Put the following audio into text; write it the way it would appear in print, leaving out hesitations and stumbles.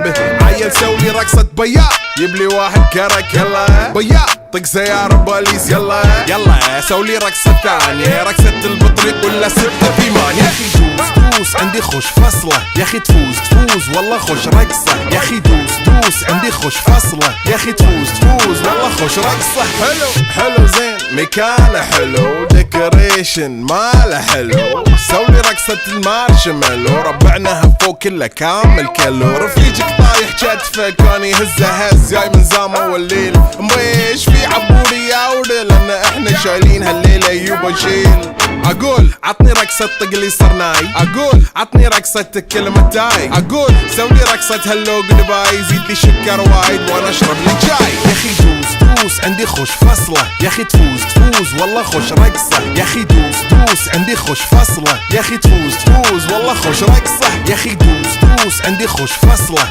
جيبه. عيل سوي رقصة بياع يبلي واحد كرك يلا بياع طق سيارة بوليس يلا يلا سولي رقصة ثانية رقصة البطريق ولا 6 في مان. يا اخي دوس عندي خوش فصلة يا اخي تفوز والله خوش رقصة يا اخي دوس عندي خوش فصلة يا اخي تفوز والله خوش رقصة. حلو زين مكانه حلو ديكوريشن ماله حلو سولي رقصة المارشميلو ربعناها فوق كله كامل كيلو. رفيجك طايح كتفه كان يهز جاي من زامه والليل مبيش في عبوري يا ودل لان احنا شايلين هالليلة يوبا شيل. اقول عطني رقصة طقلي صرناي اقول عطني رقصة كلمة تاي اقول سولي رقصة هلو قلباي زيد لي شكر وايد وانا اشرب لي جاي. يا اخي دوس عندي خوش فصلة يا اخي تفوز والله خوش رقصة يا اخي دوس عندي خوش فصلة يا اخي تفوز والله خوش رقصة يا اخي دوس عندي خوش فصلة.